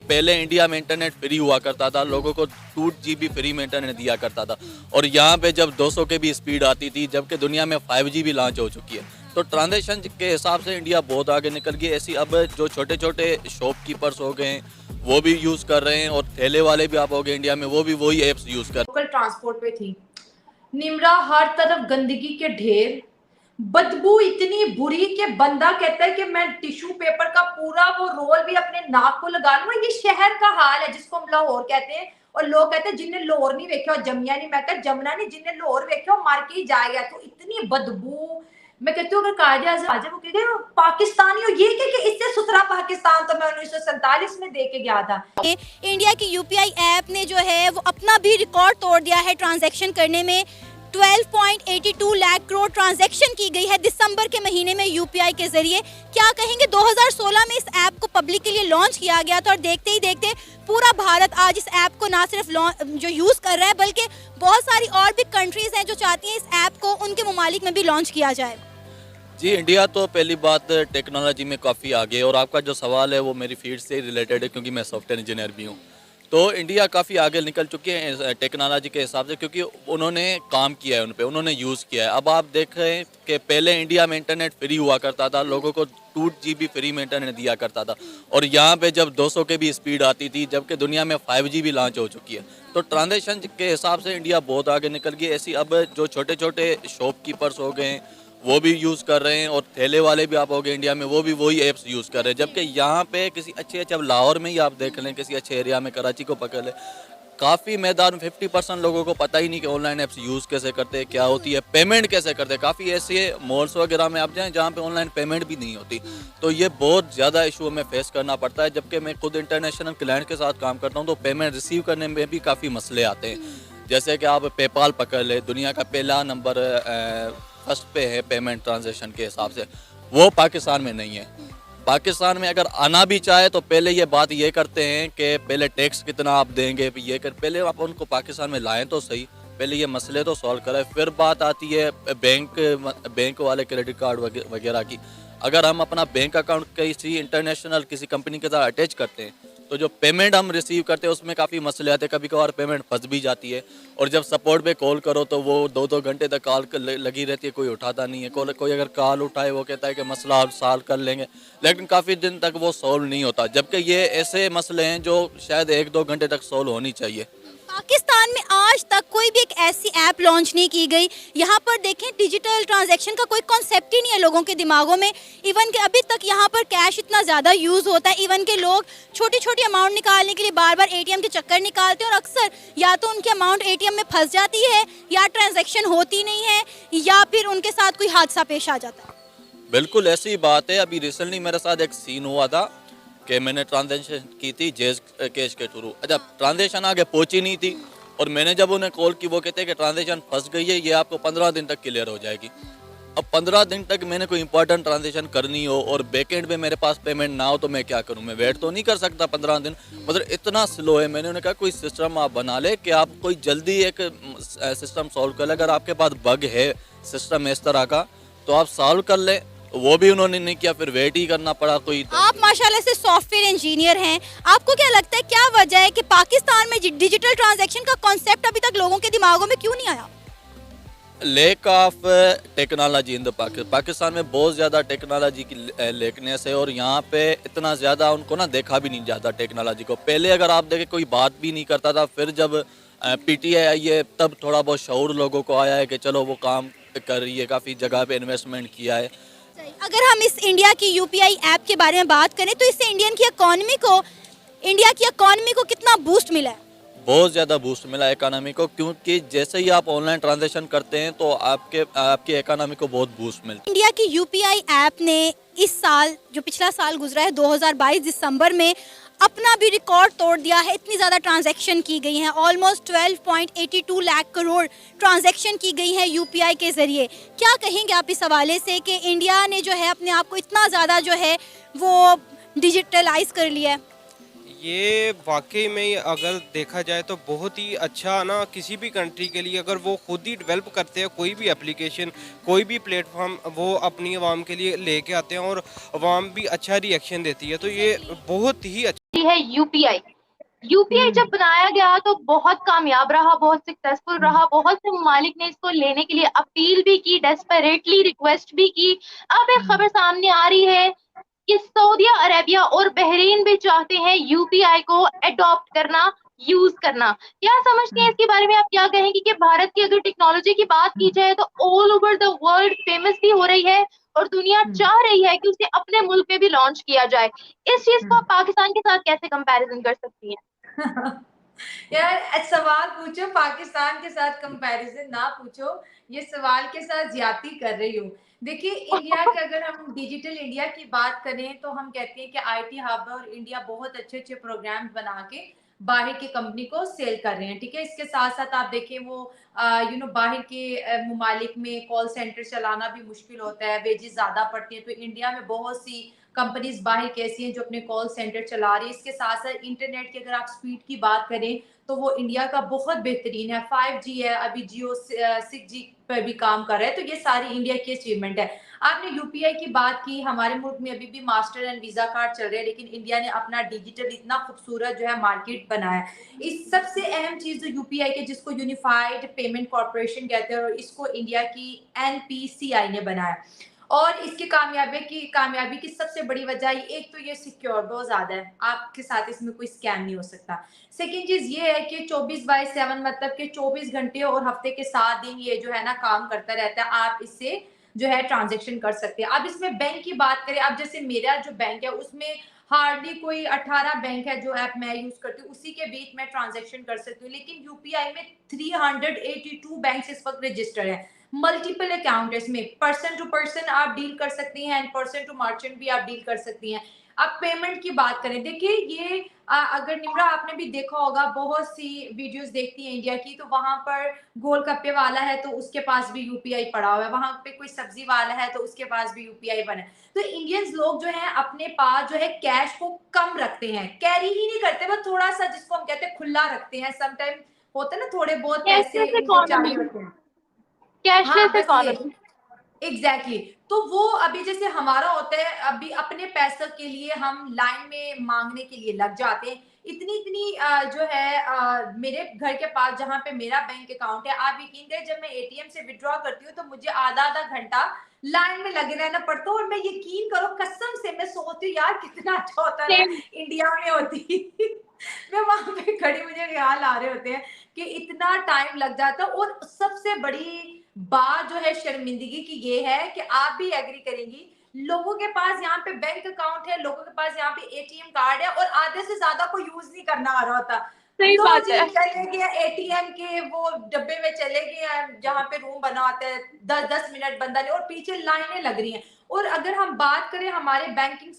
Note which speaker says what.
Speaker 1: पहले इंडिया में internet free हुआ करता था, लोगों को 2 GB फ्री में इंटरनेट दिया करता था और यहाँ पे जब 200 के भी स्पीड आती थी, जबकि दुनिया में 5G भी लॉन्च हो चुकी है। तो ट्रांजेक्शन के हिसाब से इंडिया बहुत आगे निकल गई। ऐसी अब जो छोटे छोटे शॉपकीपर्स हो गए वो भी यूज़ कर रहे हैं और ठेले वाले भी आप हो गए इंडिया में, वो भी वही एप्स यूज़ कर रहे हैं।
Speaker 2: लोकल ट्रांसपोर्ट पे थी, निमरा हर तरफ गंदगी के ढेर, बदबू इतनी बुरी कि बंदा कहता है कि मैं टिश्यू पेपर का पूरा वो रोल भी अपने नाक को लगा लूं। ये शहर का हाल है जिसको हम लाहौर कहते हैं और लोग कहते हैं जिन्हें लाहौर नहीं वेख्या जमिया नहीं, मैं कहता जमुना नहीं, जिन्हें लाहौर वेख्या मर के ही जाएगा। तो इतनी बदबू, मैं कहती हूँ अगर कायदे आजम वो कहते हैं पाकिस्तानी हो, ये कि इससे सुथरा पाकिस्तान तो मैं 1947 में दे के गया था।
Speaker 3: इंडिया की यूपीआई ऐप ने जो है वो अपना भी रिकॉर्ड तोड़ दिया है ट्रांजैक्शन करने में। 12.82 लाख करोड़ ट्रांजैक्शन की गई है दिसंबर के महीने में यूपीआई के जरिए। क्या कहेंगे, 2016 में इस ऐप को पब्लिक के लिए लॉन्च किया गया था और देखते ही देखते पूरा भारत आज इस ऐप को ना सिर्फ जो यूज़ कर रहा है बल्कि बहुत सारी और भी कंट्रीज हैं जो चाहती हैं इस ऐप को उनके ममालिक में भी लॉन्च किया जाए।
Speaker 1: जी, इंडिया तो पहली बात टेक्नोलॉजी में काफ़ी आगे है और आपका जो सवाल है वो मेरी फील्ड से रिलेटेड है क्योंकि मैं सॉफ्टवेयर इंजीनियर भी हूँ। तो इंडिया काफ़ी आगे निकल चुके हैं टेक्नोलॉजी के हिसाब से क्योंकि उन्होंने काम किया है, उन पे उन्होंने यूज़ किया है। अब आप देख रहे हैं कि पहले इंडिया में इंटरनेट फ्री हुआ करता था, लोगों को 2 GB फ्री में इंटरनेट दिया करता था और यहाँ पे जब 200 के भी स्पीड आती थी, जबकि दुनिया में 5G भी लॉन्च हो चुकी है। तो ट्रांजेक्शन के हिसाब से इंडिया बहुत आगे निकल गई। ऐसी अब जो छोटे छोटे शॉपकीपर्स हो गए वो भी यूज़ कर रहे हैं और ठेले वाले भी आप हो गए इंडिया में, वो भी वही एप्स यूज़ कर रहे हैं। जबकि यहाँ पे किसी अच्छे अब लाहौर में ही आप देख लें, किसी अच्छे एरिया में, कराची को पकड़ लें, काफ़ी मैदान में 50% लोगों को पता ही नहीं कि ऑनलाइन ऐप्स यूज़ कैसे करते हैं, क्या होती है, पेमेंट कैसे करते हैं। काफ़ी ऐसे मॉल्स वगैरह में आप जाएँ जहाँ पे ऑनलाइन पेमेंट भी नहीं होती। तो ये बहुत ज़्यादा इशू हमें फेस करना पड़ता है। जबकि मैं खुद इंटरनेशनल क्लाइंट के साथ काम करता हूँ तो पेमेंट रिसीव करने में भी काफ़ी मसले आते हैं। जैसे कि आप पेपाल पकड़ ले, दुनिया का पहला नंबर फर्स्ट पे है पेमेंट ट्रांजैक्शन के हिसाब से, वो पाकिस्तान में नहीं है। पाकिस्तान में अगर आना भी चाहे तो पहले ये बात ये करते हैं कि पहले टैक्स कितना आप देंगे, ये कर पहले आप उनको पाकिस्तान में लाएं तो सही, पहले ये मसले तो सॉल्व करें, फिर बात आती है बैंक वाले क्रेडिट कार्ड वगैरह की। अगर हम अपना बैंक अकाउंट किसी इंटरनेशनल किसी कंपनी के साथ अटैच करते हैं तो जो पेमेंट हम रिसीव करते हैं उसमें काफ़ी मसले आते हैं, कभी कभार पेमेंट फंस भी जाती है और जब सपोर्ट पे कॉल करो तो वो 2-2 घंटे तक कॉल लगी रहती है, कोई उठाता नहीं है। कोई अगर कॉल उठाए वो कहता है कि मसला आप सॉल्व कर लेंगे, लेकिन काफ़ी दिन तक वो सॉल्व नहीं होता। जबकि ये ऐसे मसले हैं जो शायद 1-2 घंटे तक सॉल्व होनी चाहिए।
Speaker 3: पाकिस्तान में आज तक कोई भी एक ऐसी ऐप लॉन्च नहीं की गई। यहाँ पर देखें डिजिटल ट्रांजैक्शन का कोई कॉन्सेप्ट ही नहीं है लोगों के दिमागों में। इवन के अभी तक यहाँ पर कैश इतना ज़्यादा यूज़ होता है, इवन के लोग छोटी छोटी अमाउंट निकालने के लिए बार बार एटीएम के चक्कर निकालते हैं और अक्सर या तो उनकी अमाउंट एटीएम में फंस जाती है या ट्रांजैक्शन होती नहीं है या फिर उनके साथ कोई हादसा पेश आ जाता है।
Speaker 1: बिल्कुल ऐसी बात है। अभी रिसेंटली मेरे साथ एक सीन हुआ था कि मैंने ट्रांजेक्शन की थी जेज कैश के थ्रू। अच्छा, ट्रांजेक्शन आगे पहुंची नहीं थी और मैंने जब उन्हें कॉल की वो कहते हैं कि ट्रांजेक्शन फंस गई है, ये आपको 15 दिन तक क्लियर हो जाएगी। अब 15 दिन तक मैंने कोई इंपॉर्टेंट ट्रांजेक्शन करनी हो और बैकएंड में मेरे पास पेमेंट ना हो तो मैं क्या करूं? मैं वेट तो नहीं कर सकता 15 दिन, मतलब इतना स्लो है। मैंने उन्हें कहा कोई सिस्टम आप बना ले कि आप कोई जल्दी एक सिस्टम सॉल्व कर ले, अगर आपके पास बग है सिस्टम इस तरह का तो आप सॉल्व कर ले। वो भी उन्होंने नहीं किया, फिर वेट ही करना पड़ा कोई।
Speaker 3: आप माशाल्लाह से सॉफ्टवेयर इंजीनियर हैं, आपको क्या लगता है क्या वजह है कि पाकिस्तान में डिजिटल ट्रांजैक्शन का कॉन्सेप्ट अभी तक लोगों के दिमागों में क्यों नहीं आया?
Speaker 1: Lack of technology in the Pakistan में बहुत ज़्यादा टेक्नोलॉजी की लेकनेस है और यहाँ पे इतना ज़्यादा उनको ना देखा भी नहीं जाता टेक्नोलॉजी को। पहले अगर आप देखें कोई बात भी नहीं करता था, फिर जब पीटीआई आई है तब थोड़ा बहुत शऊर लोगों को आया है कि चलो वो काम कर रही है, काफ़ी जगह पे इन्वेस्टमेंट किया है।
Speaker 3: अगर हम इस इंडिया की यूपीआई ऐप के बारे में बात करें तो इससे इंडिया की इकोनॉमी को कितना बूस्ट मिला है?
Speaker 1: बहुत ज़्यादा बूस्ट मिला इकोनॉमी को, क्योंकि जैसे ही आप ऑनलाइन ट्रांजैक्शन करते हैं तो आपके इकोनॉमी को बहुत बूस्ट मिलता है।
Speaker 3: इंडिया की यूपीआई ऐप ने इस साल, जो पिछला साल गुजरा है 2022 दिसंबर में, अपना भी रिकॉर्ड तोड़ दिया है। इतनी ज़्यादा ट्रांजैक्शन की गई हैं, ऑलमोस्ट 12.82 लाख करोड़ ट्रांजैक्शन की गई है यूपीआई के ज़रिए। क्या कहेंगे आप इस हवाले से कि इंडिया ने जो है अपने आप को इतना ज़्यादा जो है वो डिजिटलाइज कर लिया है?
Speaker 4: ये वाकई में अगर देखा जाए तो बहुत ही अच्छा ना किसी भी कंट्री के लिए, अगर वो खुद ही डेवलप करते हैं कोई भी एप्लीकेशन, कोई भी प्लेटफॉर्म, वो अपनी आवाम के लिए लेके आते हैं और आवाम भी अच्छा रिएक्शन देती है, तो ये बहुत ही अच्छा।
Speaker 5: है यूपीआई। यूपीआई जब बनाया गया तो बहुत कामयाब रहा, बहुत सक्सेसफुल रहा, बहुत से ममालिक ने इसको लेने के लिए अपील भी की, डेस्परेटली रिक्वेस्ट भी की। अब एक खबर सामने आ रही है कि सऊदी अरेबिया और बहरीन भी चाहते हैं यूपीआई को अडॉप्ट करना, यूज करना। क्या समझते हैं इसके बारे में? आप क्या कहेंगे कि भारत की अगर टेक्नोलॉजी की बात की जाए तो all over the world famous भी हो रही है और दुनिया चाह रही है कि उसे अपने मुल्क में भी लॉन्च किया जाए। इस चीज को आप पाकिस्तान के साथ कैसे कंपैरिजन कर सकती हैं?
Speaker 2: यार सवाल पूछो, पाकिस्तान के साथ कंपैरिजन ना पूछो, ये सवाल के साथ ज्यादती कर रही हूँ। देखिए इंडिया के, अगर हम डिजिटल इंडिया की बात करें तो हम कहते हैं कि आईटी हब और इंडिया बहुत अच्छे अच्छे प्रोग्राम बना के बाहर की कंपनी को सेल कर रहे हैं, ठीक है। इसके साथ साथ आप देखें वो बाहर के ममालिक में कॉल सेंटर चलाना भी मुश्किल होता है, वेजेस ज्यादा पड़ती है, तो इंडिया में बहुत सी कंपनीज बाहर की ऐसी हैं जो अपने कॉल सेंटर चला रही है। इसके साथ साथ इंटरनेट की अगर आप स्पीड की बात करें तो वो इंडिया का बहुत बेहतरीन है, 5G है, अभी जियो 6G पर भी काम कर रहा है, तो ये सारी इंडिया की अचीवमेंट है। आपने यूपीआई की बात की, हमारे मुल्क में अभी भी मास्टर एंड वीजा कार्ड चल रहे हैं, लेकिन इंडिया ने अपना डिजिटल इतना खूबसूरत जो है मार्केट बनाया है। इस सबसे अहम चीज जो यूपीआई के, जिसको यूनिफाइड पेमेंट कॉर्पोरेशन कहते हैं, और इसको इंडिया की एनपीसीआई ने बनाया। और इसकी कामयाबी की सबसे बड़ी वजह, एक तो ये सिक्योर बहुत ज्यादा है, आपके साथ इसमें कोई स्कैम नहीं हो सकता। सेकेंड चीज ये है कि 24/7 मतलब कि 24 घंटे और हफ्ते के 7 दिन ये जो है ना काम करता रहता है, आप इससे जो है ट्रांजेक्शन कर सकते हैं। अब इसमें बैंक की बात करें, अब जैसे मेरा जो बैंक है उसमें हार्डली कोई 18 बैंक है जो ऐप मैं यूज करती हूँ, उसी के बीच में ट्रांजेक्शन कर सकती हूँ, लेकिन यूपीआई में 382 बैंक इस वक्त रजिस्टर है, मल्टीपल अकाउंट है इसमें, पर्सन टू पर्सन आप डील कर सकती हैं एंड पर्सन टू मर्चेंट भी आप डील कर सकती हैं। अब पेमेंट की बात करें, देखिए ये अगर निम्रा आपने भी देखा होगा, बहुत सी वीडियोस देखती हैं इंडिया की, तो वहां पर गोलगप्पे वाला है तो उसके पास भी यूपीआई पड़ा हुआ है, वहां पे कोई सब्जी वाला है तो उसके पास भी यूपीआई बना है। तो इंडियंस लोग जो है अपने पास जो है कैश को कम रखते हैं, कैरी ही नहीं करते, बस थोड़ा सा जिसको हम कहते हैं खुला रखते हैं। समटाइम होता है ना थोड़े बहुत पैसे
Speaker 5: कैशलेस
Speaker 2: इनको
Speaker 5: इकोनॉमी,
Speaker 2: चाहिए होते हैं। हाँ
Speaker 5: कैशलेस
Speaker 2: बस ये
Speaker 5: इकोनॉमी।
Speaker 2: Exactly exactly। तो वो अभी जैसे हमारा होता है, अभी अपने पैसों के लिए हम लाइन में मांगने के लिए लग जाते हैं, इतनी इतनी जो है मेरे घर के पास जहाँ पे मेरा बैंक अकाउंट है, आप यकीन करें जब मैं एटीएम से विड्रॉ करती हूँ तो मुझे आधा आधा घंटा लाइन में लगे रहना पड़ता है, और मैं यकीन करो कसम से मैं सोचती हूँ यार कितना अच्छा होता है
Speaker 5: सेम।
Speaker 2: इंडिया में होती मैं वहां पे खड़ी, मुझे ख्याल आ रहे होते हैं कि इतना टाइम लग जाता है। और सबसे बड़ी बात जो है शर्मिंदगी की ये है कि आप भी एग्री करेंगी, लोगों के पास यहाँ पे बैंक अकाउंट है, लोगों के पास यहाँ पे एटीएम कार्ड है, और आधे से ज्यादा को यूज नहीं करना आ रहा होता।
Speaker 5: सही
Speaker 2: लो
Speaker 5: बात
Speaker 2: जी
Speaker 5: है।
Speaker 2: चले गए एटीएम के वो डब्बे में, चले गए जहाँ पे रूम बना होता है, 10-10 मिनट बंदा नहीं, और पीछे लाइनें लग रही हैं। और अगर हम बात करें हमारे बैंकिंग